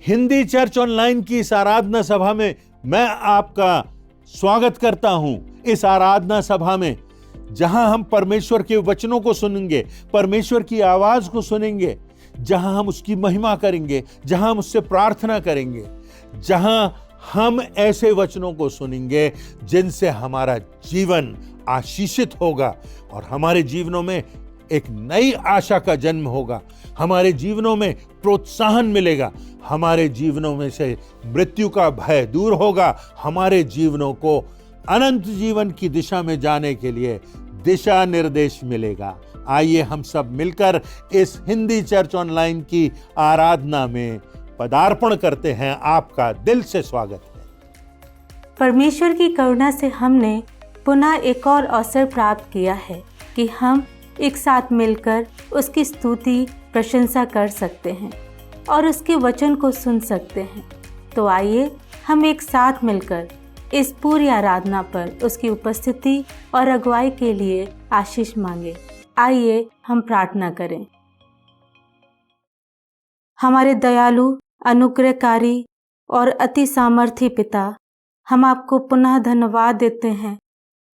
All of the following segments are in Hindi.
हिंदी चर्च ऑनलाइन की इस आराधना सभा में मैं आपका स्वागत करता हूं। इस आराधना सभा में जहां हम परमेश्वर के वचनों को सुनेंगे, परमेश्वर की आवाज को सुनेंगे, जहां हम उसकी महिमा करेंगे, जहां हम उससे प्रार्थना करेंगे, जहां हम ऐसे वचनों को सुनेंगे जिनसे हमारा जीवन आशीषित होगा और हमारे जीवनों में एक नई आशा का जन्म होगा, हमारे जीवनों में प्रोत्साहन मिलेगा, हमारे जीवनों में से मृत्यु का भय दूर होगा, हमारे जीवनों को अनंत जीवन की दिशा में जाने के लिए दिशा निर्देश मिलेगा। आइए हम सब मिलकर इस हिंदी चर्च ऑनलाइन की आराधना में पदार्पण करते हैं। आपका दिल से स्वागत है। परमेश्वर की करुणा से हमने पुनः एक और अवसर प्राप्त किया है कि हम एक साथ मिलकर उसकी स्तुति प्रशंसा कर सकते हैं और उसके वचन को सुन सकते हैं। तो आइए हम एक साथ मिलकर इस पूरी आराधना पर उसकी उपस्थिति और अगुवाई के लिए आशीष मांगे। आइए हम प्रार्थना करें। हमारे दयालु, अनुग्रहकारी और अति सामर्थी पिता, हम आपको पुनः धन्यवाद देते हैं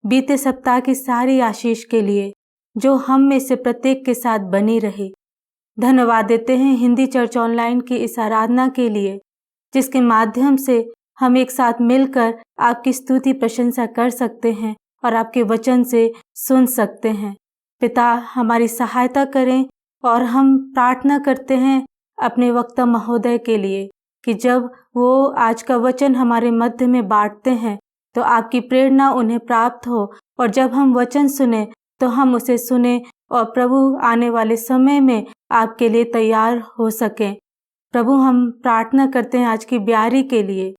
बीते सप्ताह की सारी आशीष के लिए जो हम में से प्रत्येक के साथ बनी रही। धन्यवाद देते हैं हिंदी चर्च ऑनलाइन की इस आराधना के लिए, जिसके माध्यम से हम एक साथ मिलकर आपकी स्तुति प्रशंसा कर सकते हैं और आपके वचन से सुन सकते हैं। पिता, हमारी सहायता करें और हम प्रार्थना करते हैं अपने वक्ता महोदय के लिए कि जब वो आज का वचन हमारे मध्य में बांटते हैं तो आपकी प्रेरणा उन्हें प्राप्त हो और जब हम वचन सुने तो हम उसे सुने और प्रभु आने वाले समय में आपके लिए तैयार हो सकें। प्रभु, हम प्रार्थना करते हैं आज की ब्यारी के लिए।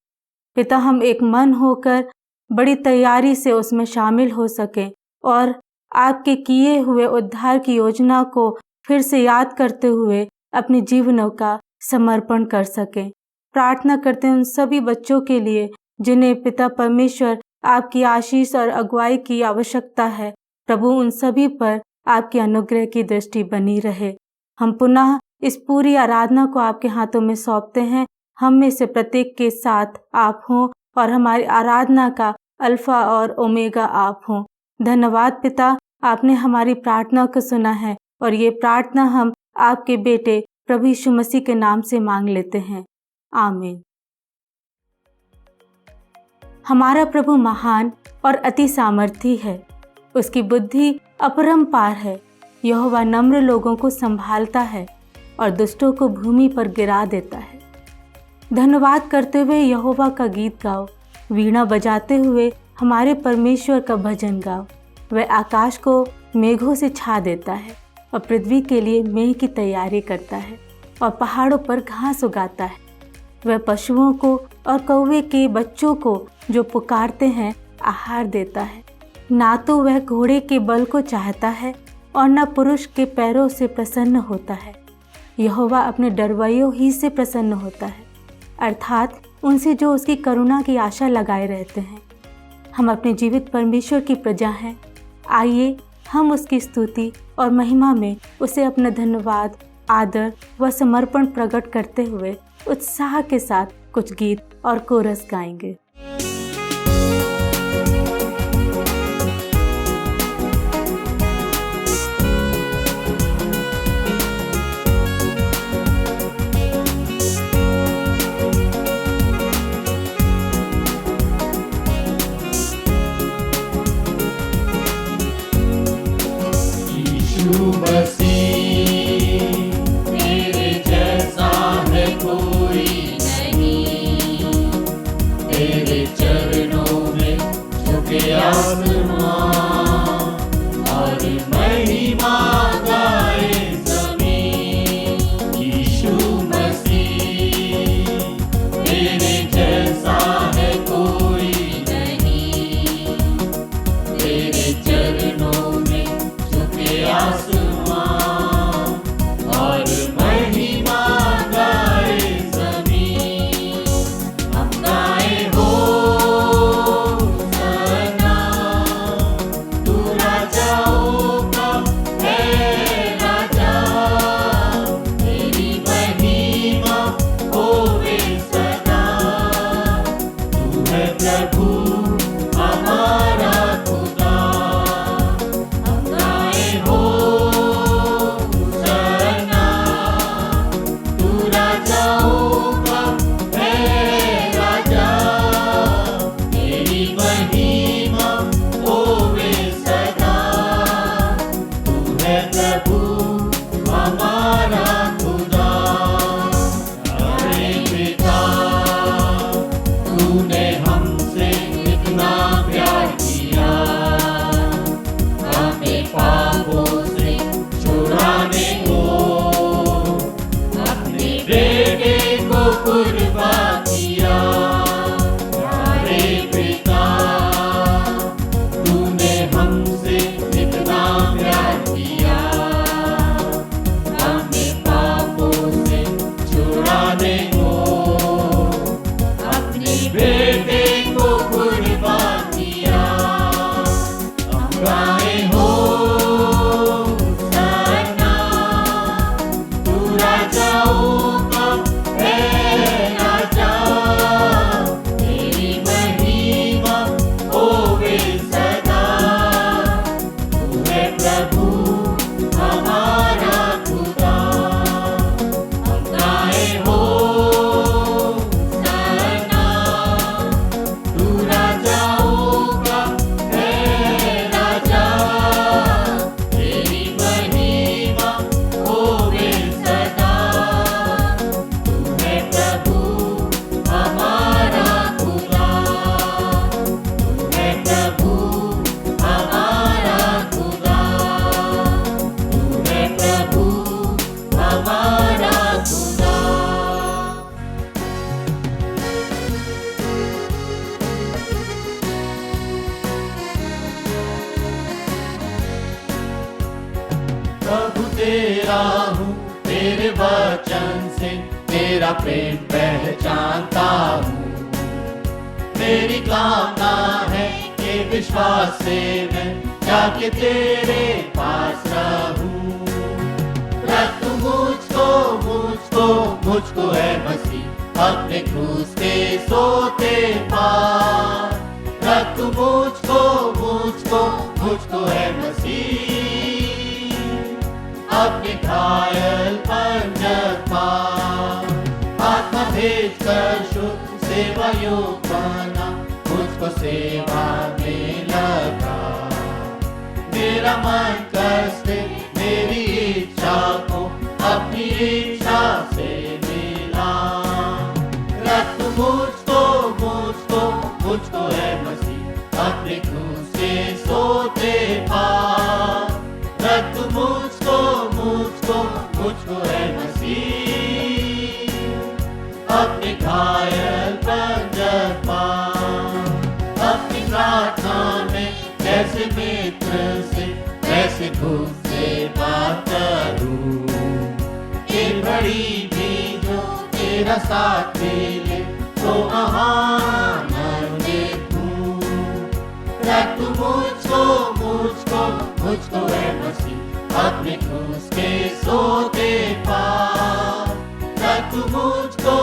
पिता, हम एक मन होकर बड़ी तैयारी से उसमें शामिल हो सकें और आपके किए हुए उद्धार की योजना को फिर से याद करते हुए अपने जीवनों का समर्पण कर सकें। प्रार्थना करते हैं उन सभी बच्चों के लिए जिन्हें पिता परमेश्वर आपकी आशीष और अगुवाई की आवश्यकता है। प्रभु, उन सभी पर आपके अनुग्रह की दृष्टि बनी रहे। हम पुनः इस पूरी आराधना को आपके हाथों में सौंपते हैं। हम में से प्रत्येक के साथ आप हों और हमारी आराधना का अल्फा और ओमेगा आप हों। धन्यवाद पिता, आपने हमारी प्रार्थना को सुना है और ये प्रार्थना हम आपके बेटे प्रभु यीशु मसीह के नाम से मांग लेते हैं। आमीन। हमारा प्रभु महान और अति सामर्थी है, उसकी बुद्धि अपरंपार है। यहोवा नम्र लोगों को संभालता है और दुष्टों को भूमि पर गिरा देता है। धन्यवाद करते हुए यहोवा का गीत गाओ, वीणा बजाते हुए हमारे परमेश्वर का भजन गाओ। वह आकाश को मेघों से छा देता है और पृथ्वी के लिए मेघ की तैयारी करता है और पहाड़ों पर घास उगाता है। वह पशुओं को और कौवे के बच्चों को जो पुकारते हैं आहार देता है। ना तो वह घोड़े के बल को चाहता है और न पुरुष के पैरों से प्रसन्न होता है। यहोवा अपने डरवैयों ही से प्रसन्न होता है, अर्थात उनसे जो उसकी करुणा की आशा लगाए रहते हैं। हम अपने जीवित परमेश्वर की प्रजा हैं। आइए हम उसकी स्तुति और महिमा में उसे अपना धन्यवाद, आदर व समर्पण प्रकट करते हुए उत्साह के साथ कुछ गीत और कोरस गाएंगे। मेरे जैसा है कोई नहीं, तेरे चरणों में झुके आसमां और महिमा गाए ज़मीन। यीशु मसीह तेरे जैसा है कोई नहीं, तेरे चरणों में झुके आसमां और महिमा गाए ज़मीन। हम गाए हो सना तेरा हूँ, तेरे वचन से तेरा प्रेम पहचानता हूँ। मेरी कामना है कि विश्वास से मैं जाके तेरे पास रहूं। रख तू मुझको है मसीह अपने क्रूस के सोते पार। रख तू मुझको है मसीह अपने घायल पंजर पार। आत्मा भेज कर शुद्ध सेवा योग बना, मुझको सेवा में लगा। मेरा मन कसते मेरी इच्छा को अपनी इच्छा से मिला। रख तू मुझको है मसीह अपने क्रूस के सोते पार। रख तू मुझको है मसीह अपने घायल पंजर पार। अपनी प्रार्थना में जैसे मित्र से वैसे खुद से बात करूं। ये बड़ी भी जो तेरा साथ मिले तो आनंद देखूं। रख तू मुझको है मसीह अपने क्रूस के सोते पार। रख तू मुझको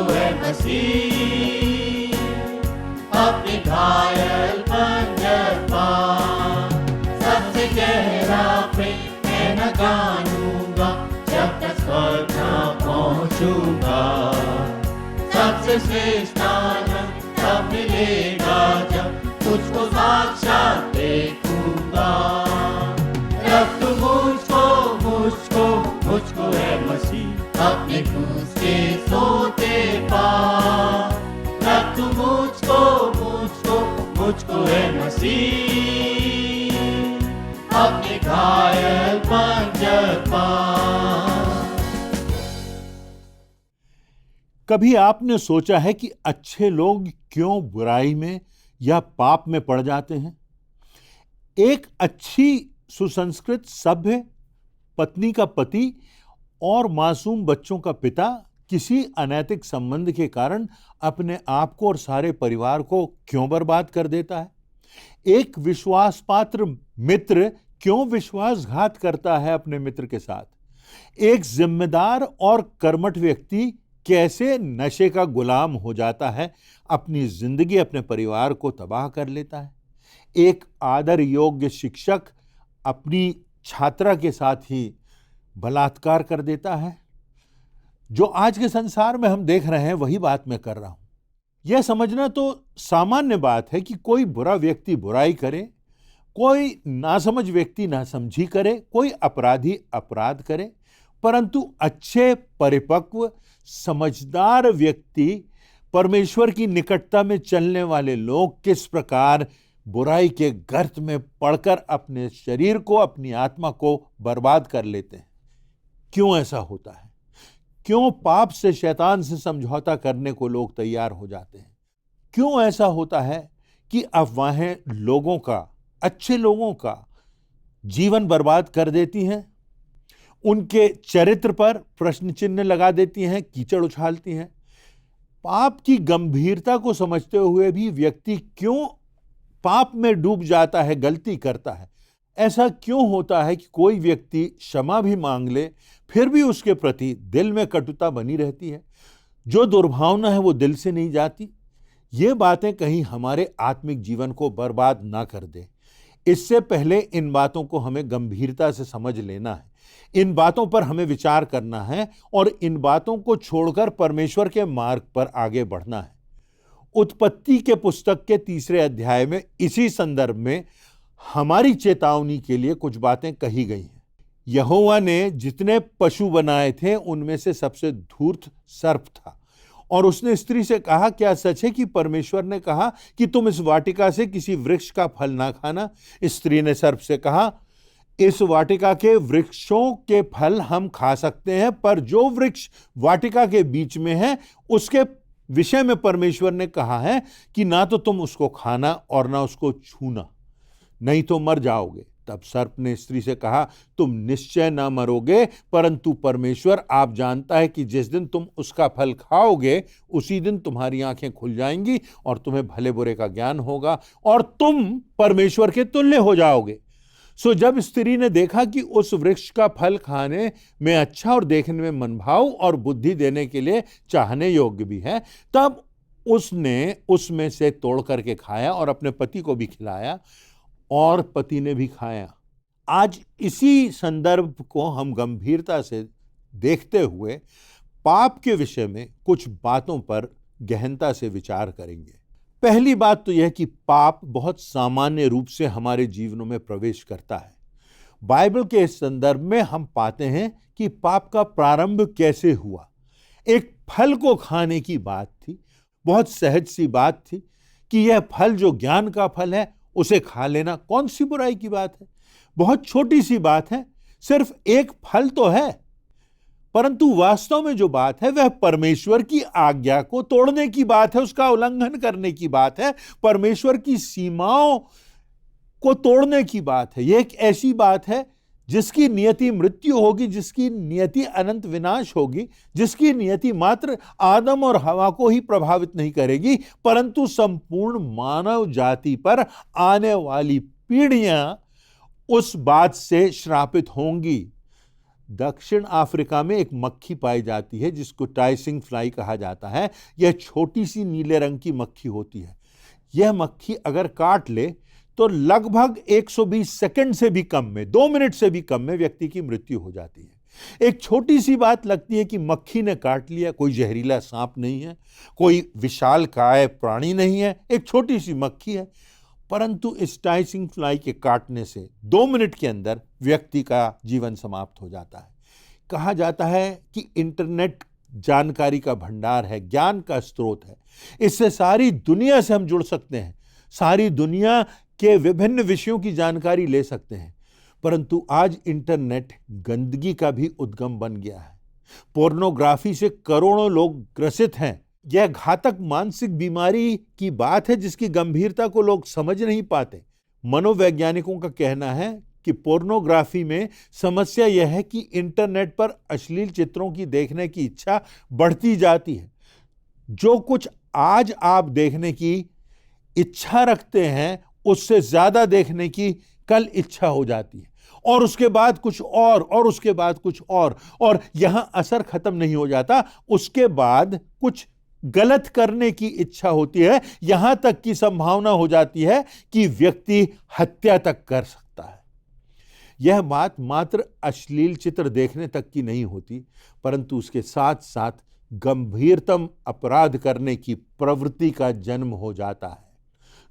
है मसीह अपने घायल पंजर पार। सबसे गहरा प्रेम मैं न जानूंगा जब तक स्वर्ग न पहुंचूंगा। सबसे श्रेष्ठ आनंद तब मिलेगा जब तुझको साक्षात देखूंगा। रख तू मुझको है मसीह अपने क्रूस के सोते पार। रख तू मुझको है मसीह अपने घायल पंजर पार। कभी आपने सोचा है कि अच्छे लोग क्यों बुराई में या पाप में पड़ जाते हैं? एक अच्छी सुसंस्कृत सभ्य पत्नी का पति और मासूम बच्चों का पिता किसी अनैतिक संबंध के कारण अपने आप को और सारे परिवार को क्यों बर्बाद कर देता है? एक विश्वास पात्र मित्र क्यों विश्वासघात करता है अपने मित्र के साथ? एक जिम्मेदार और कर्मठ व्यक्ति कैसे नशे का गुलाम हो जाता है, अपनी जिंदगी अपने परिवार को तबाह कर लेता है? एक आदर योग्य शिक्षक अपनी छात्रा के साथ ही बलात्कार कर देता है। जो आज के संसार में हम देख रहे हैं वही बात मैं कर रहा हूं। यह समझना तो सामान्य बात है कि कोई बुरा व्यक्ति बुराई करे, कोई नासमझ व्यक्ति नासमझी करे, कोई अपराधी अपराध करे, परंतु अच्छे परिपक्व समझदार व्यक्ति परमेश्वर की निकटता में चलने वाले लोग किस प्रकार बुराई के गर्त में पड़कर अपने शरीर को, अपनी आत्मा को बर्बाद कर लेते हैं। क्यों ऐसा होता है? क्यों पाप से, शैतान से समझौता करने को लोग तैयार हो जाते हैं? क्यों ऐसा होता है कि अफवाहें लोगों का, अच्छे लोगों का जीवन बर्बाद कर देती हैं, उनके चरित्र पर प्रश्न चिन्ह लगा देती हैं, कीचड़ उछालती हैं? पाप की गंभीरता को समझते हुए भी व्यक्ति क्यों पाप में डूब जाता है, गलती करता है? ऐसा क्यों होता है कि कोई व्यक्ति क्षमा भी मांग ले फिर भी उसके प्रति दिल में कटुता बनी रहती है? जो दुर्भावना है वो दिल से नहीं जाती। ये बातें कहीं हमारे आत्मिक जीवन को बर्बाद ना कर दे। इससे पहले इन बातों को हमें गंभीरता से समझ लेना है, इन बातों पर हमें विचार करना है और इन बातों को छोड़कर परमेश्वर के मार्ग पर आगे बढ़ना है। उत्पत्ति के पुस्तक के 3 अध्याय में इसी संदर्भ में हमारी चेतावनी के लिए कुछ बातें कही गई हैं। यहोवा ने जितने पशु बनाए थे उनमें से सबसे धूर्त सर्प था और उसने स्त्री से कहा, क्या सच है कि परमेश्वर ने कहा कि तुम इस वाटिका से किसी वृक्ष का फल ना खाना? स्त्री ने सर्प से कहा, इस वाटिका के वृक्षों के फल हम खा सकते हैं, पर जो वृक्ष वाटिका के बीच में है उसके विषय में परमेश्वर ने कहा है कि ना तो तुम उसको खाना और ना उसको छूना, नहीं तो मर जाओगे। तब सर्प ने स्त्री से कहा, तुम निश्चय न मरोगे, परंतु परमेश्वर आप जानता है कि जिस दिन तुम उसका फल खाओगे उसी दिन तुम्हारी आंखें खुल जाएंगी और तुम्हें भले बुरे का ज्ञान होगा और तुम परमेश्वर के तुल्य हो जाओगे। जब स्त्री ने देखा कि उस वृक्ष का फल खाने में अच्छा और देखने में मनभाव और बुद्धि देने के लिए चाहने योग्य भी है, तब उसने उसमें से तोड़ करके खाया और अपने पति को भी खिलाया और पति ने भी खाया। आज इसी संदर्भ को हम गंभीरता से देखते हुए पाप के विषय में कुछ बातों पर गहनता से विचार करेंगे। पहली बात तो यह कि पाप बहुत सामान्य रूप से हमारे जीवनों में प्रवेश करता है। बाइबल के इस संदर्भ में हम पाते हैं कि पाप का प्रारंभ कैसे हुआ। एक फल को खाने की बात थी, बहुत सहज सी बात थी कि यह फल जो ज्ञान का फल है उसे खा लेना कौन सी बुराई की बात है। बहुत छोटी सी बात है, सिर्फ एक फल तो है, परंतु वास्तव में जो बात है वह परमेश्वर की आज्ञा को तोड़ने की बात है, उसका उल्लंघन करने की बात है, परमेश्वर की सीमाओं को तोड़ने की बात है। यह एक ऐसी बात है जिसकी नियति मृत्यु होगी, जिसकी नियति अनंत विनाश होगी, जिसकी नियति मात्र आदम और हवा को ही प्रभावित नहीं करेगी, परंतु संपूर्ण मानव जाति पर आने वाली पीढ़ियां उस बात से श्रापित होंगी। दक्षिण अफ्रीका में एक मक्खी पाई जाती है जिसको टाइसिंग फ्लाई कहा जाता है। यह छोटी सी नीले रंग की मक्खी होती है। यह मक्खी अगर काट ले तो लगभग 120 सेकंड से भी कम में, 2 मिनट से भी कम में व्यक्ति की मृत्यु हो जाती है। एक छोटी सी बात लगती है कि मक्खी ने काट लिया, कोई जहरीला सांप नहीं है, कोई विशालकाय प्राणी नहीं है, एक छोटी सी मक्खी है, परंतु इस टाइसिंग फ्लाई के काटने से 2 मिनट के अंदर व्यक्ति का जीवन समाप्त हो जाता है। कहा जाता है कि इंटरनेट जानकारी का भंडार है, ज्ञान का स्रोत है। इससे सारी दुनिया से हम जुड़ सकते हैं, सारी दुनिया के विभिन्न विषयों की जानकारी ले सकते हैं, परंतु आज इंटरनेट गंदगी का भी उद्गम बन गया है। पोर्नोग्राफी से करोड़ों लोग ग्रसित हैं। यह घातक मानसिक बीमारी की बात है जिसकी गंभीरता को लोग समझ नहीं पाते। मनोवैज्ञानिकों का कहना है कि पोर्नोग्राफी में समस्या यह है कि इंटरनेट पर अश्लील चित्रों की देखने की इच्छा बढ़ती जाती है। जो कुछ आज आप देखने की इच्छा रखते हैं उससे ज्यादा देखने की कल इच्छा हो जाती है, और उसके बाद कुछ और उसके बाद कुछ और यहां असर खत्म नहीं हो जाता। उसके बाद कुछ गलत करने की इच्छा होती है, यहां तक की संभावना हो जाती है कि व्यक्ति हत्या तक कर सकता है। यह बात मात्र अश्लील चित्र देखने तक की नहीं होती, परंतु उसके साथ साथ गंभीरतम अपराध करने की प्रवृत्ति का जन्म हो जाता है।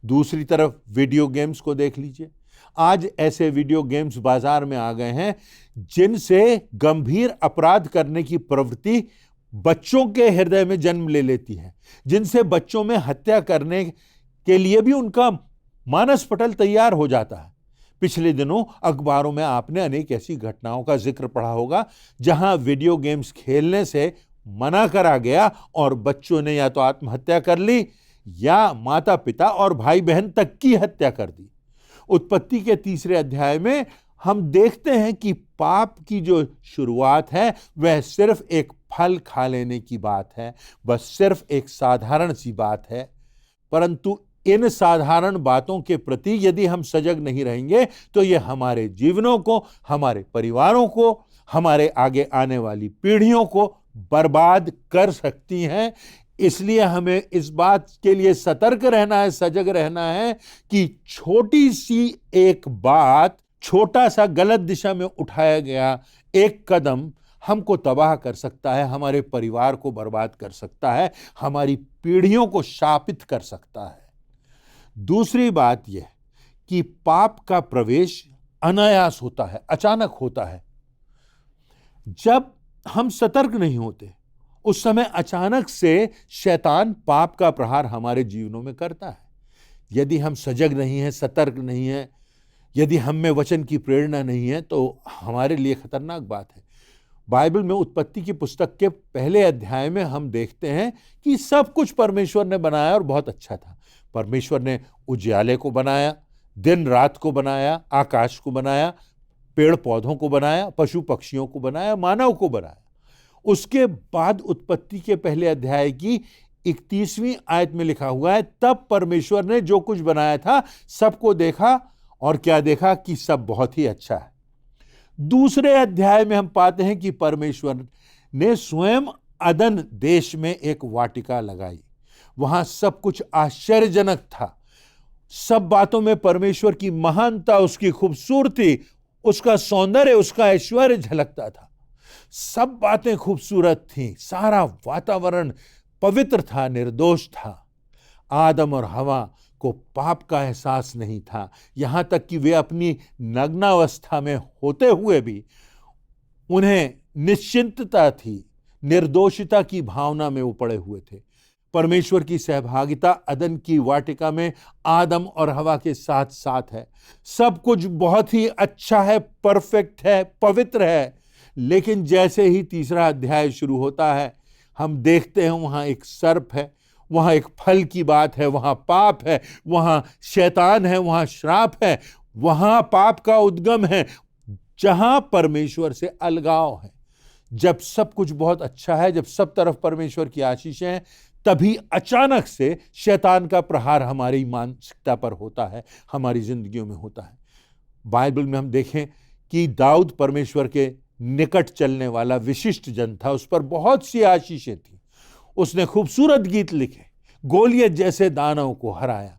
दूसरी तरफ वीडियो गेम्स को देख लीजिए। आज ऐसे वीडियो गेम्स बाजार में आ गए हैं जिनसे गंभीर अपराध करने की प्रवृत्ति बच्चों के हृदय में जन्म ले लेती है, जिनसे बच्चों में हत्या करने के लिए भी उनका मानस पटल तैयार हो जाता है। पिछले दिनों अखबारों में आपने अनेक ऐसी घटनाओं का जिक्र पढ़ा होगा जहां वीडियो गेम्स खेलने से मना करा गया और बच्चों ने या तो आत्महत्या कर ली या माता पिता और भाई बहन तक की हत्या कर दी। उत्पत्ति के 3 अध्याय में हम देखते हैं कि पाप की जो शुरुआत है वह सिर्फ एक फल खा लेने की बात है, बस सिर्फ एक साधारण सी बात है। परंतु इन साधारण बातों के प्रति यदि हम सजग नहीं रहेंगे तो यह हमारे जीवनों को, हमारे परिवारों को, हमारे आगे आने वाली पीढ़ियों को बर्बाद कर सकती हैं। इसलिए हमें इस बात के लिए सतर्क रहना है, सजग रहना है कि छोटी सी एक बात, छोटा सा गलत दिशा में उठाया गया एक कदम हमको तबाह कर सकता है, हमारे परिवार को बर्बाद कर सकता है, हमारी पीढ़ियों को शापित कर सकता है। दूसरी बात यह कि पाप का प्रवेश अनायास होता है, अचानक होता है। जब हम सतर्क नहीं होते उस समय अचानक से शैतान पाप का प्रहार हमारे जीवनों में करता है। यदि हम सजग नहीं हैं, सतर्क नहीं हैं, यदि हम में वचन की प्रेरणा नहीं है तो हमारे लिए खतरनाक बात है। बाइबल में उत्पत्ति की पुस्तक के 1 अध्याय में हम देखते हैं कि सब कुछ परमेश्वर ने बनाया और बहुत अच्छा था। परमेश्वर ने उजियाले को बनाया, दिन रात को बनाया, आकाश को बनाया, पेड़ पौधों को बनाया, पशु पक्षियों को बनाया, मानव को बनाया। उसके बाद उत्पत्ति के पहले अध्याय की 31वीं आयत में लिखा हुआ है, तब परमेश्वर ने जो कुछ बनाया था सबको देखा और क्या देखा कि सब बहुत ही अच्छा है। दूसरे अध्याय में हम पाते हैं कि परमेश्वर ने स्वयं अदन देश में एक वाटिका लगाई। वहां सब कुछ आश्चर्यजनक था। सब बातों में परमेश्वर की महानता, उसकी खूबसूरती, उसका सौंदर्य, उसका ऐश्वर्य झलकता था। सब बातें खूबसूरत थीं। सारा वातावरण पवित्र था, निर्दोष था। आदम और हवा को पाप का एहसास नहीं था, यहां तक कि वे अपनी नग्नावस्था में होते हुए भी उन्हें निश्चिंतता थी, निर्दोषिता की भावना में वो पड़े हुए थे। परमेश्वर की सहभागिता अदन की वाटिका में आदम और हवा के साथ साथ है। सब कुछ बहुत ही अच्छा है, परफेक्ट है, पवित्र है। लेकिन जैसे ही तीसरा अध्याय शुरू होता है, हम देखते हैं वहां एक सर्प है, वहां एक फल की बात है, वहां पाप है, वहां शैतान है, वहां श्राप है, वहां पाप का उद्गम है, जहां परमेश्वर से अलगाव है। जब सब कुछ बहुत अच्छा है, जब सब तरफ परमेश्वर की आशीषें हैं, तभी अचानक से शैतान का प्रहार हमारी मानसिकता पर होता है, हमारी जिंदगियों में होता है। बाइबल में हम देखें कि दाऊद परमेश्वर के निकट चलने वाला विशिष्ट जन था। उस पर बहुत सी आशीषें थी। उसने खूबसूरत गीत लिखे, गोलियत जैसे दानव को हराया।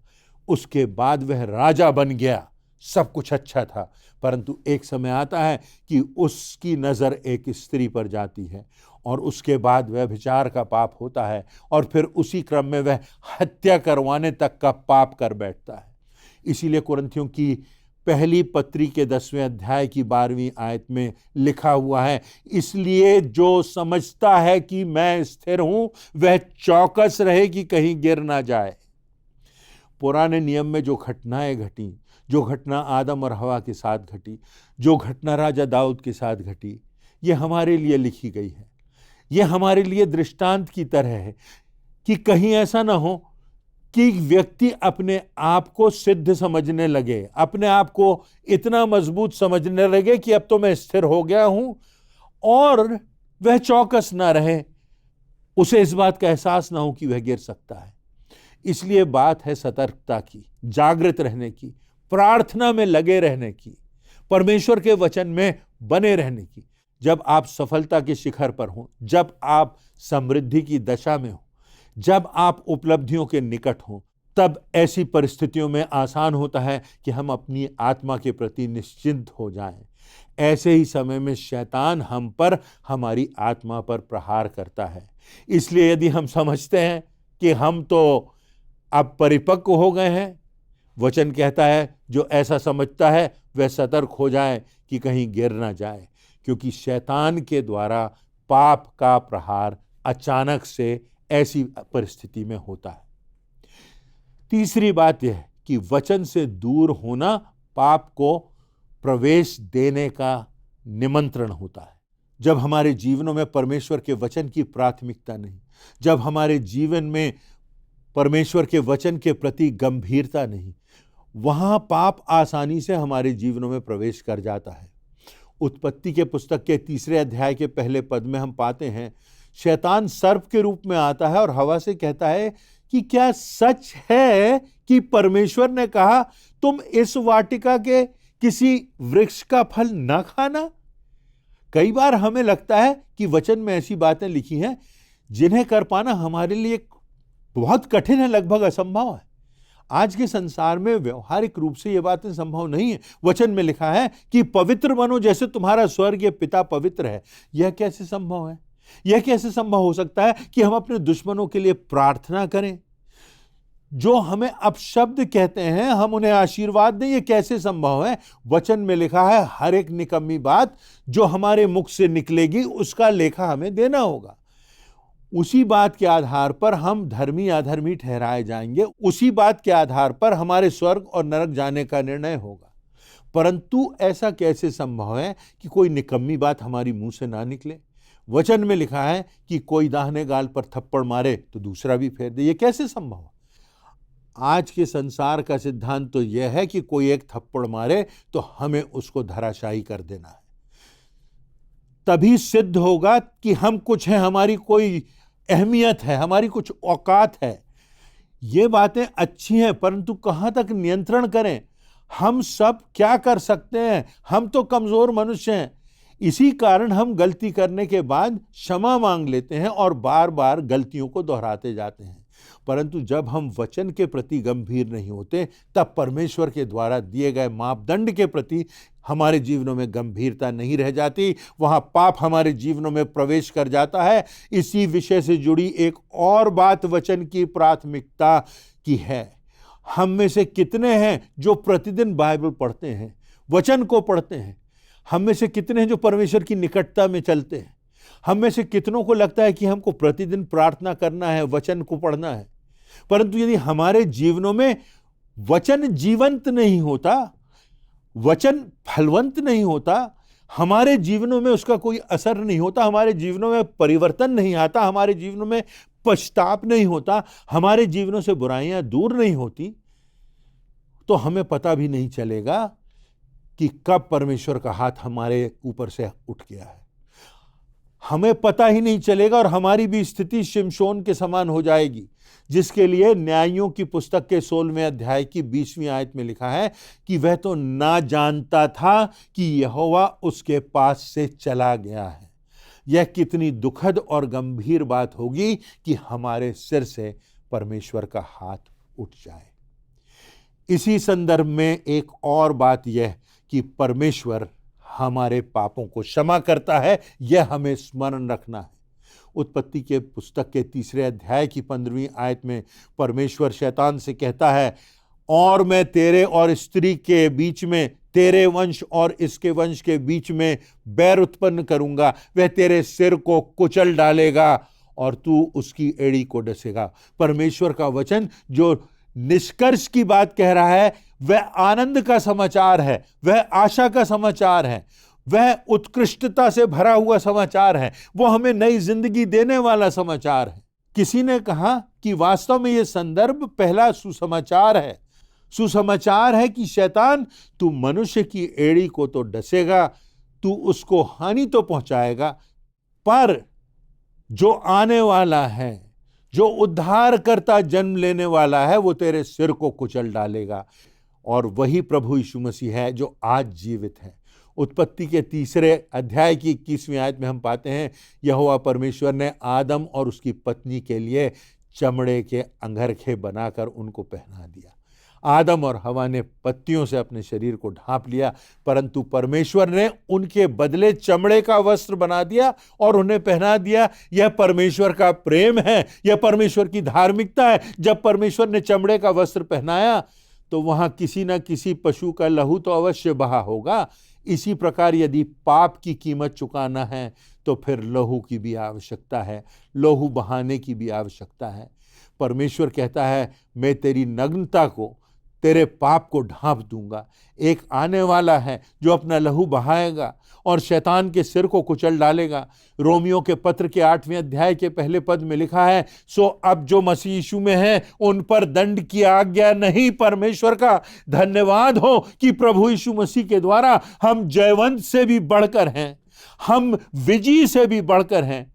उसके बाद वह राजा बन गया, सब कुछ अच्छा था। परंतु एक समय आता है कि उसकी नजर एक स्त्री पर जाती है और उसके बाद वह व्यभिचार का पाप होता है और फिर उसी क्रम में वह हत्या करवाने तक का पाप कर बैठता है। इसीलिए कुरिन्थियों की पहली पत्री के 10वें अध्याय की 12वीं आयत में लिखा हुआ है, इसलिए जो समझता है कि मैं स्थिर हूं वह चौकस रहे कि कहीं गिर ना जाए। पुराने नियम में जो घटनाएं घटी, जो घटना आदम और हवा के साथ घटी, जो घटना राजा दाऊद के साथ घटी, ये हमारे लिए लिखी गई है। ये हमारे लिए दृष्टांत की तरह है कि कहीं ऐसा ना हो कि व्यक्ति अपने आप को सिद्ध समझने लगे, अपने आप को इतना मजबूत समझने लगे कि अब तो मैं स्थिर हो गया हूं, और वह चौकस ना रहे, उसे इस बात का एहसास ना हो कि वह गिर सकता है। इसलिए बात है सतर्कता की, जागृत रहने की, प्रार्थना में लगे रहने की, परमेश्वर के वचन में बने रहने की। जब आप सफलता के शिखर पर हो, जब आप समृद्धि की दशा में हो, जब आप उपलब्धियों के निकट हो, तब ऐसी परिस्थितियों में आसान होता है कि हम अपनी आत्मा के प्रति निश्चिंत हो जाएं। ऐसे ही समय में शैतान हम पर, हमारी आत्मा पर प्रहार करता है। इसलिए यदि हम समझते हैं कि हम तो अब परिपक्व हो गए हैं, वचन कहता है जो ऐसा समझता है वह सतर्क हो जाए कि कहीं गिर ना जाए, क्योंकि शैतान के द्वारा पाप का प्रहार अचानक से ऐसी परिस्थिति में होता है। तीसरी बात यह है कि वचन से दूर होना पाप को प्रवेश देने का निमंत्रण होता है। जब हमारे जीवनों में परमेश्वर के वचन की प्राथमिकता नहीं, जब हमारे जीवन में परमेश्वर के वचन के प्रति गंभीरता नहीं, वहां पाप आसानी से हमारे जीवनों में प्रवेश कर जाता है। उत्पत्ति के पुस्तक के 3 अध्याय के पहले पद में हम पाते हैं, शैतान सर्प के रूप में आता है और हवा से कहता है कि क्या सच है कि परमेश्वर ने कहा तुम इस वाटिका के किसी वृक्ष का फल न खाना? कई बार हमें लगता है कि वचन में ऐसी बातें लिखी हैं जिन्हें कर पाना हमारे लिए बहुत कठिन है, लगभग असंभव है। आज के संसार में व्यवहारिक रूप से ये बातें संभव नहीं है। वचन में लिखा है कि पवित्र बनो जैसे तुम्हारा स्वर्गीय पिता पवित्र है। यह कैसे संभव है? यह कैसे संभव हो सकता है कि हम अपने दुश्मनों के लिए प्रार्थना करें, जो हमें अपशब्द कहते हैं हम उन्हें आशीर्वाद दें? यह कैसे संभव है? वचन में लिखा है हर एक निकम्मी बात जो हमारे मुख से निकलेगी उसका लेखा हमें देना होगा। उसी बात के आधार पर हम धर्मी अधर्मी ठहराए जाएंगे, उसी बात के आधार पर हमारे स्वर्ग और नरक जाने का निर्णय होगा। परंतु ऐसा कैसे संभव है कि कोई निकम्मी बात हमारी मुंह से ना निकले? वचन में लिखा है कि कोई दाहिने गाल पर थप्पड़ मारे तो दूसरा भी फेर दे। ये कैसे संभव है? आज के संसार का सिद्धांत तो यह है कि कोई एक थप्पड़ मारे तो हमें उसको धराशायी कर देना है, तभी सिद्ध होगा कि हम कुछ हैं, हमारी कोई अहमियत है, हमारी कुछ औकात है। ये बातें अच्छी हैं, परंतु कहां तक नियंत्रण करें? हम सब क्या कर सकते हैं? हम तो कमजोर मनुष्य हैं। इसी कारण हम गलती करने के बाद क्षमा मांग लेते हैं और बार बार गलतियों को दोहराते जाते हैं। परंतु जब हम वचन के प्रति गंभीर नहीं होते, तब परमेश्वर के द्वारा दिए गए मापदंड के प्रति हमारे जीवनों में गंभीरता नहीं रह जाती, वहां पाप हमारे जीवनों में प्रवेश कर जाता है। इसी विषय से जुड़ी एक और बात वचन की प्राथमिकता की है। हम में से कितने हैं जो प्रतिदिन बाइबल पढ़ते हैं, वचन को पढ़ते हैं? हम में से कितने हैं जो परमेश्वर की निकटता में चलते हैं? हम में से कितनों को लगता है कि हमको प्रतिदिन प्रार्थना करना है, वचन को पढ़ना है? परंतु यदि हमारे जीवनों में वचन जीवंत नहीं होता, वचन फलवंत नहीं होता, हमारे जीवनों में उसका कोई असर नहीं होता, हमारे जीवनों में परिवर्तन नहीं आता, हमारे जीवनों में पश्चाताप नहीं होता, हमारे जीवनों से बुराइयां दूर नहीं होती, तो हमें पता भी नहीं चलेगा कि कब परमेश्वर का हाथ हमारे ऊपर से उठ गया है। हमें पता ही नहीं चलेगा और हमारी भी स्थिति शिमशोन के समान हो जाएगी, जिसके लिए न्यायियों की पुस्तक के 16वें अध्याय की 20वीं आयत में लिखा है कि वह तो ना जानता था कि यहोवा उसके पास से चला गया है। यह कितनी दुखद और गंभीर बात होगी कि हमारे सिर से परमेश्वर का हाथ उठ जाए। इसी संदर्भ में एक और बात यह कि परमेश्वर हमारे पापों को क्षमा करता है, यह हमें स्मरण रखना है। उत्पत्ति के पुस्तक के 3 अध्याय की 15वीं आयत में परमेश्वर शैतान से कहता है, और मैं तेरे और स्त्री के बीच में, तेरे वंश और इसके वंश के बीच में बैर उत्पन्न करूंगा, वह तेरे सिर को कुचल डालेगा और तू उसकी एड़ी को डसेगा। परमेश्वर का वचन जो निष्कर्ष की बात कह रहा है, वह आनंद का समाचार है, वह आशा का समाचार है, वह उत्कृष्टता से भरा हुआ समाचार है, वो हमें नई जिंदगी देने वाला समाचार है। किसी ने कहा कि वास्तव में यह संदर्भ पहला सुसमाचार है। सुसमाचार है कि शैतान, तू मनुष्य की एड़ी को तो डसेगा, तू उसको हानि तो पहुंचाएगा, पर जो आने वाला है, जो उद्धार करता जन्म लेने वाला है, वो तेरे सिर को कुचल डालेगा। और वही प्रभु यीशु मसीह है जो आज जीवित है। उत्पत्ति के 3 अध्याय की 21वीं आयत में हम पाते हैं, यहोवा परमेश्वर ने आदम और उसकी पत्नी के लिए चमड़े के अंगरखे बनाकर उनको पहना दिया। आदम और हवा ने पत्तियों से अपने शरीर को ढांप लिया, परंतु परमेश्वर ने उनके बदले चमड़े का वस्त्र बना दिया और उन्हें पहना दिया। यह परमेश्वर का प्रेम है, यह परमेश्वर की धार्मिकता है। जब परमेश्वर ने चमड़े का वस्त्र पहनाया तो वहां किसी न किसी पशु का लहू तो अवश्य बहा होगा। इसी प्रकार यदि पाप की कीमत चुकाना है तो फिर लहू की भी आवश्यकता है, लहू बहाने की भी आवश्यकता है। परमेश्वर कहता है, मैं तेरी नग्नता को, तेरे पाप को ढांप दूंगा। एक आने वाला है जो अपना लहू बहाएगा और शैतान के सिर को कुचल डालेगा। रोमियो के पत्र के 8वें अध्याय के पहले पद में लिखा है, सो अब जो मसीह यीशु में है उन पर दंड की आज्ञा नहीं। परमेश्वर का धन्यवाद हो कि प्रभु यीशु मसीह के द्वारा हम जयवंत से भी बढ़कर हैं, हम विजयी से भी बढ़कर हैं।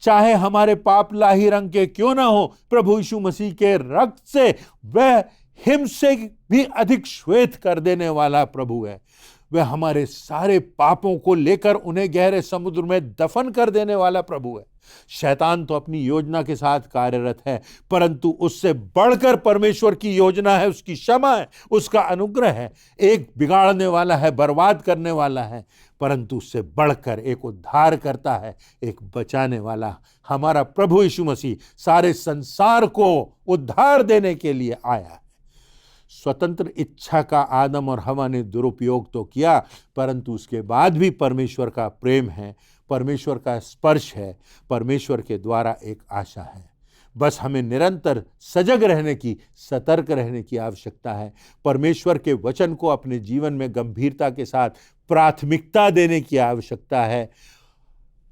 चाहे हमारे पाप लाही रंग के क्यों ना हो, प्रभु यीशु मसीह के रक्त से वह हिम से भी अधिक श्वेत कर देने वाला प्रभु है। वह हमारे सारे पापों को लेकर उन्हें गहरे समुद्र में दफन कर देने वाला प्रभु है। शैतान तो अपनी योजना के साथ कार्यरत है, परंतु उससे बढ़कर परमेश्वर की योजना है, उसकी क्षमा है, उसका अनुग्रह है। एक बिगाड़ने वाला है, बर्बाद करने वाला है, परंतु उससे बढ़कर एक उद्धार करता है, एक बचाने वाला। हमारा प्रभु यीशु मसीह सारे संसार को उद्धार देने के लिए आया है। स्वतंत्र इच्छा का आदम और हवा ने दुरुपयोग तो किया, परंतु उसके बाद भी परमेश्वर का प्रेम है, परमेश्वर का स्पर्श है, परमेश्वर के द्वारा एक आशा है। बस हमें निरंतर सजग रहने की, सतर्क रहने की आवश्यकता है। परमेश्वर के वचन को अपने जीवन में गंभीरता के साथ प्राथमिकता देने की आवश्यकता है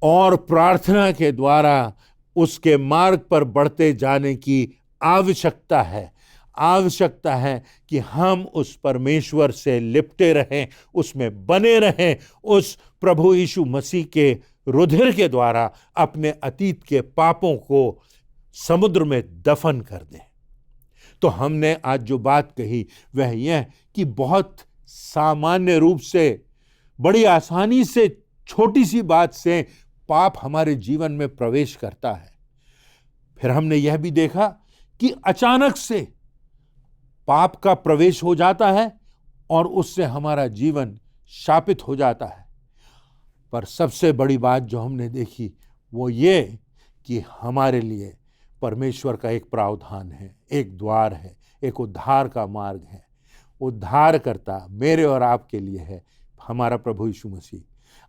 और प्रार्थना के द्वारा उसके मार्ग पर बढ़ते जाने की आवश्यकता है। आवश्यकता है कि हम उस परमेश्वर से लिपटे रहें, उसमें बने रहें, उस प्रभु यीशु मसीह के रुधिर के द्वारा अपने अतीत के पापों को समुद्र में दफन कर दें। तो हमने आज जो बात कही वह यह कि बहुत सामान्य रूप से, बड़ी आसानी से, छोटी सी बात से पाप हमारे जीवन में प्रवेश करता है। फिर हमने यह भी देखा कि अचानक से पाप का प्रवेश हो जाता है और उससे हमारा जीवन शापित हो जाता है। पर सबसे बड़ी बात जो हमने देखी वो ये कि हमारे लिए परमेश्वर का एक प्रावधान है, एक द्वार है, एक उद्धार का मार्ग है। उद्धारकर्ता मेरे और आपके लिए है हमारा प्रभु यीशु मसीह।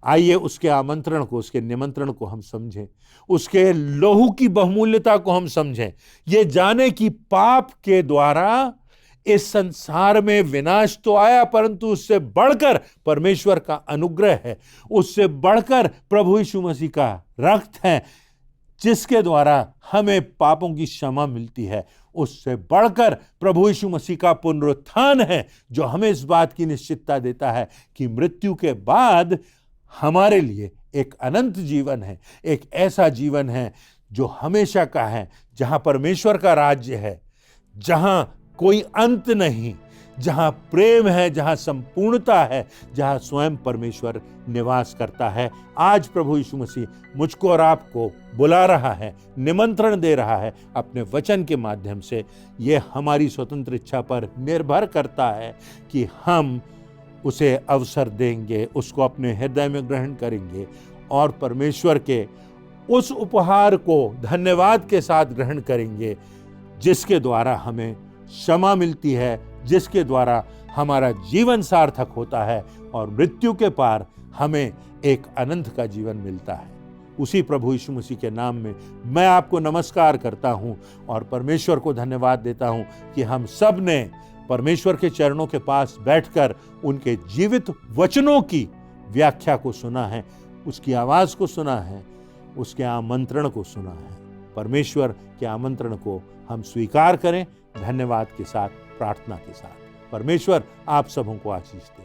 आइए उसके आमंत्रण को, उसके निमंत्रण को हम समझें, उसके लहू की बहुमूल्यता को हम समझें, ये जाने कि पाप के द्वारा इस संसार में विनाश तो आया, परंतु उससे बढ़कर परमेश्वर का अनुग्रह है, उससे बढ़कर प्रभु यीशु मसीह का रक्त है जिसके द्वारा हमें पापों की क्षमा मिलती है, उससे बढ़कर प्रभु यीशु मसीह का पुनरुत्थान है जो हमें इस बात की निश्चितता देता है कि मृत्यु के बाद हमारे लिए एक अनंत जीवन है, एक ऐसा जीवन है जो हमेशा का है, जहां परमेश्वर का राज्य है, जहां कोई अंत नहीं, जहां प्रेम है, जहां संपूर्णता है, जहां स्वयं परमेश्वर निवास करता है। आज प्रभु यीशु मसीह मुझको और आपको बुला रहा है, निमंत्रण दे रहा है अपने वचन के माध्यम से। ये हमारी स्वतंत्र इच्छा पर निर्भर करता है कि हम उसे अवसर देंगे, उसको अपने हृदय में ग्रहण करेंगे और परमेश्वर के उस उपहार को धन्यवाद के साथ ग्रहण करेंगे जिसके द्वारा हमें क्षमा मिलती है, जिसके द्वारा हमारा जीवन सार्थक होता है और मृत्यु के पार हमें एक अनंत का जीवन मिलता है। उसी प्रभु यीशु मसीह के नाम में मैं आपको नमस्कार करता हूं और परमेश्वर को धन्यवाद देता हूं कि हम सब ने परमेश्वर के चरणों के पास बैठकर उनके जीवित वचनों की व्याख्या को सुना है, उसकी आवाज को सुना है, उसके आमंत्रण को सुना है। परमेश्वर के आमंत्रण को हम स्वीकार करें धन्यवाद के साथ, प्रार्थना के साथ। परमेश्वर आप सबों को आशीष दे।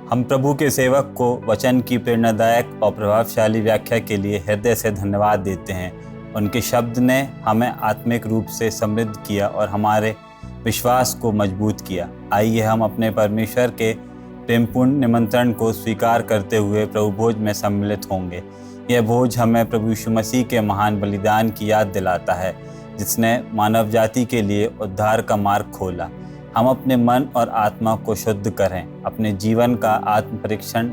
हम प्रभु के सेवक को वचन की प्रेरणादायक और प्रभावशाली व्याख्या के लिए हृदय से धन्यवाद देते हैं। उनके शब्द ने हमें आत्मिक रूप से समृद्ध किया और हमारे विश्वास को मजबूत किया। आइए हम अपने परमेश्वर के प्रेमपूर्ण निमंत्रण को स्वीकार करते हुए प्रभु भोज में सम्मिलित होंगे। यह भोज हमें प्रभु यीशु मसीह के महान बलिदान की याद दिलाता है जिसने मानव जाति के लिए उद्धार का मार्ग खोला। हम अपने मन और आत्मा को शुद्ध करें, अपने जीवन का आत्म परीक्षण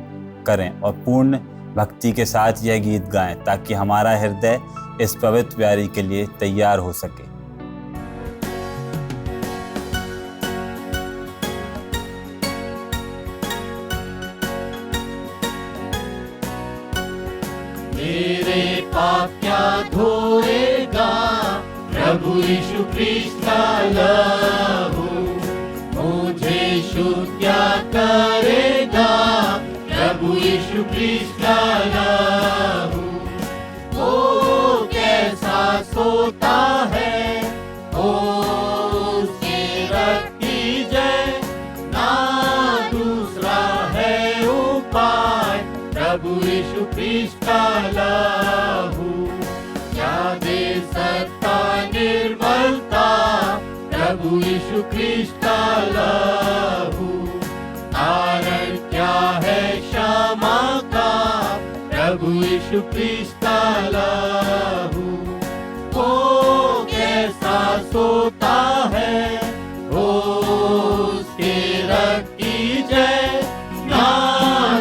करें और पूर्ण भक्ति के साथ यह गीत गाएं ताकि हमारा हृदय इस पवित्र प्यारी के लिए तैयार हो सके। मेरे पाप क्या धोएगा प्रभु यीशु ख्रीस्त का लहू, मुझे शुद्ध क्या करेगा प्रभु यीशु ख्रीस्त का लहू। ओ कैसा सोता है, ओ उसके रक्त की जय, ना दूसरा है उपाय प्रभु यीशु ख्रीस्त का लहू। क्या दे सकता निर्मलता प्रभु यीशु ख्रीस्त का लहू। कारण क्या है क्षमा का प्रभु यीशु ख्रीस्त का लहू। ओ कैसा सोता है, ओ उसके रक्त की जय, ना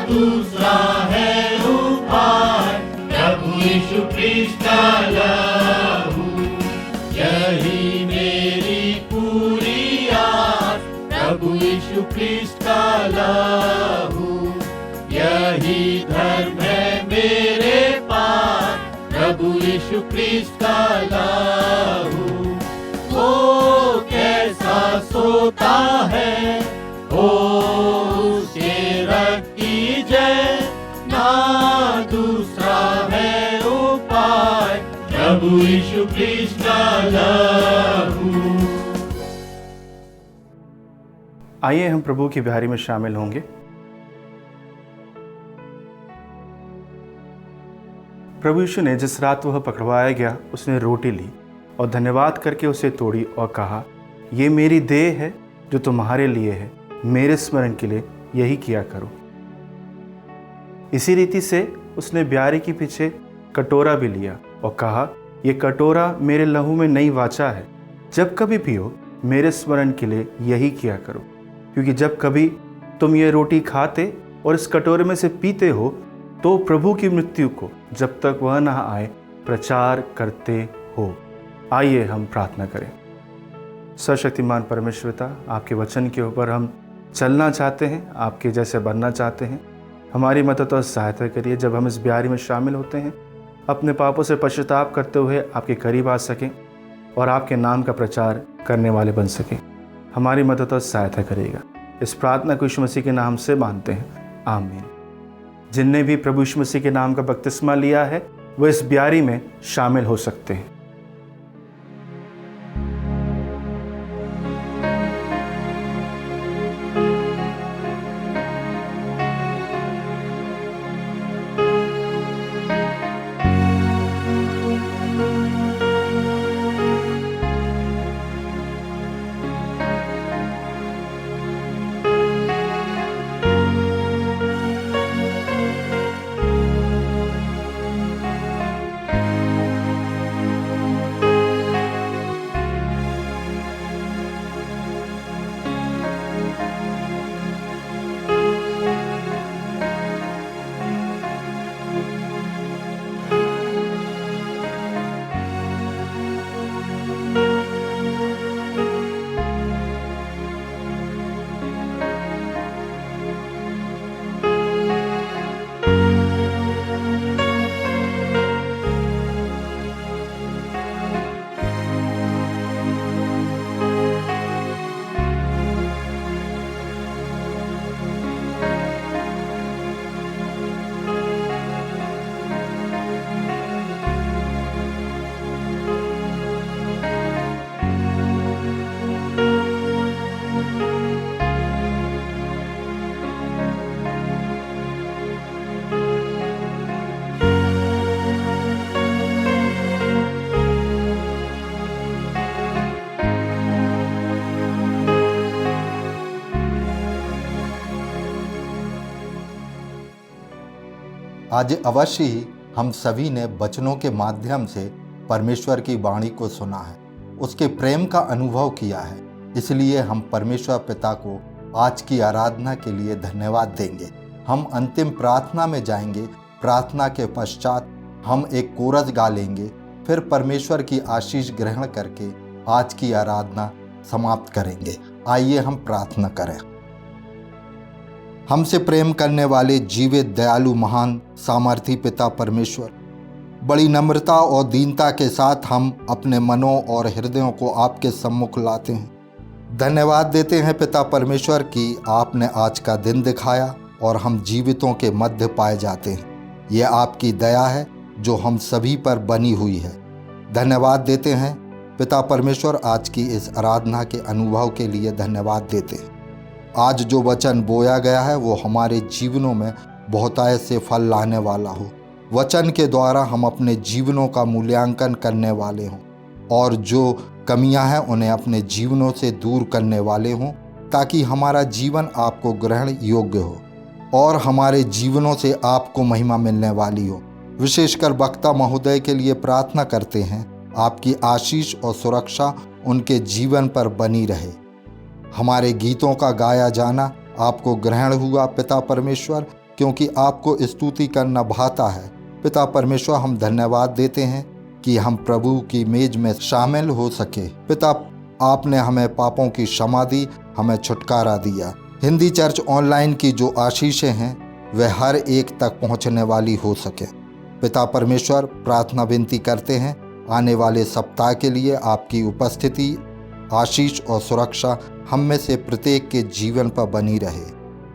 दूसरा है उपाय प्रभु यीशु ख्रीस्त का लहू। यही मेरी पूरी आस प्रभु यीशु ख्रीस्त का लहू। यही धर्म है मेरे पास प्रभु यीशु ख्रीस्त का लहू। ओ कैसा सोता है, ओ उसके रक्त की जय, ना दूसरा है उपाय प्रभु यीशु ख्रीस्त का लहू। आइए हम प्रभु की ब्यारी में शामिल होंगे। प्रभु यीशु ने जिस रात वह पकड़वाया गया, उसने रोटी ली और धन्यवाद करके उसे तोड़ी और कहा, ये मेरी देह है जो तुम्हारे लिए है, मेरे स्मरण के लिए यही किया करो। इसी रीति से उसने ब्यारी के पीछे कटोरा भी लिया और कहा, ये कटोरा मेरे लहू में नई वाचा है, जब कभी पियो मेरे स्मरण के लिए यही किया करो। क्योंकि जब कभी तुम ये रोटी खाते और इस कटोरे में से पीते हो तो प्रभु की मृत्यु को जब तक वह न आए प्रचार करते हो। आइए हम प्रार्थना करें। सर्वशक्तिमान परमेश्वर पिता, आपके वचन के ऊपर हम चलना चाहते हैं, आपके जैसे बनना चाहते हैं। हमारी मदद और सहायता करिए। जब हम इस ब्यारी में शामिल होते हैं, अपने पापों से पश्चाताप करते हुए आपके करीब आ सकें और आपके नाम का प्रचार करने वाले बन सकें। हमारी मदद और सहायता करिएगा। इस प्रार्थना को यीशु मसीह के नाम से मांगते हैं, आमीन। जिनने भी प्रभु यीशु मसीह के नाम का बपतिस्मा लिया है वो इस ब्यारी में शामिल हो सकते हैं। आज अवश्य ही हम सभी ने वचनों के माध्यम से परमेश्वर की वाणी को सुना है, उसके प्रेम का अनुभव किया है। इसलिए हम परमेश्वर पिता को आज की आराधना के लिए धन्यवाद देंगे। हम अंतिम प्रार्थना में जाएंगे। प्रार्थना के पश्चात हम एक कोरस गा लेंगे, फिर परमेश्वर की आशीष ग्रहण करके आज की आराधना समाप्त करेंगे। आइए हम प्रार्थना करें। हमसे प्रेम करने वाले जीवित, दयालु, महान, सामर्थी पिता परमेश्वर, बड़ी नम्रता और दीनता के साथ हम अपने मनों और हृदयों को आपके सम्मुख लाते हैं। धन्यवाद देते हैं पिता परमेश्वर कि आपने आज का दिन दिखाया और हम जीवितों के मध्य पाए जाते हैं। ये आपकी दया है जो हम सभी पर बनी हुई है। धन्यवाद देते हैं पिता परमेश्वर, आज की इस आराधना के अनुभव के लिए धन्यवाद देते हैं। आज जो वचन बोया गया है वो हमारे जीवनों में बहुतायत से फल लाने वाला हो। वचन के द्वारा हम अपने जीवनों का मूल्यांकन करने वाले हों और जो कमियां हैं उन्हें अपने जीवनों से दूर करने वाले हों, ताकि हमारा जीवन आपको ग्रहण योग्य हो और हमारे जीवनों से आपको महिमा मिलने वाली हो। विशेषकर वक्ता महोदय के लिए प्रार्थना करते हैं, आपकी आशीष और सुरक्षा उनके जीवन पर बनी रहे। हमारे गीतों का गाया जाना आपको ग्रहण हुआ पिता परमेश्वर, क्योंकि आपको स्तुति करना भाता है। पिता परमेश्वर, हम धन्यवाद देते हैं कि हम प्रभु की मेज में शामिल हो सके। पिता, आपने हमें पापों की क्षमा दी, हमें छुटकारा दिया। हिंदी चर्च ऑनलाइन की जो आशीषें हैं वह हर एक तक पहुंचने वाली हो सके। पिता परमेश्वर, प्रार्थना विनती करते हैं आने वाले सप्ताह के लिए आपकी उपस्थिति, आशीष और सुरक्षा हम में से प्रत्येक के जीवन पर बनी रहे।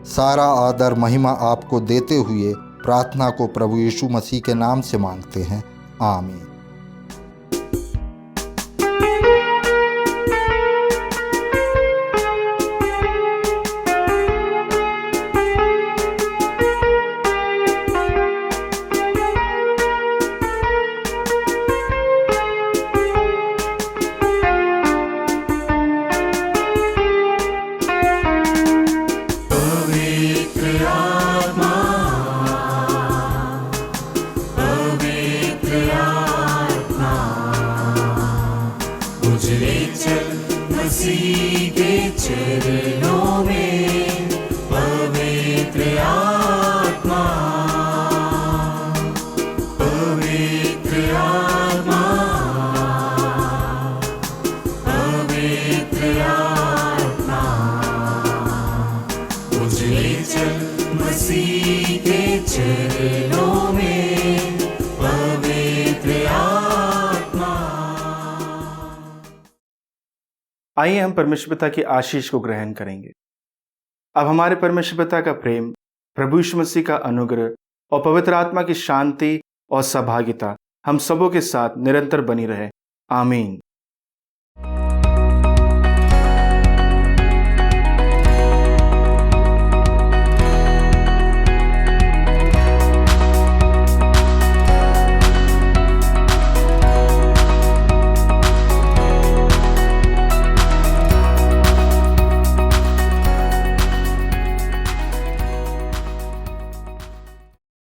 सारा आदर महिमा आपको देते हुए प्रार्थना को प्रभु यीशु मसीह के नाम से मांगते हैं, आमीन। आइए हम परमेश्वर पिता की आशीष को ग्रहण करेंगे। अब हमारे परमेश्वर पिता का प्रेम, प्रभु यीशु मसीह का अनुग्रह और पवित्र आत्मा की शांति और सहभागिता हम सबों के साथ निरंतर बनी रहे। आमीन।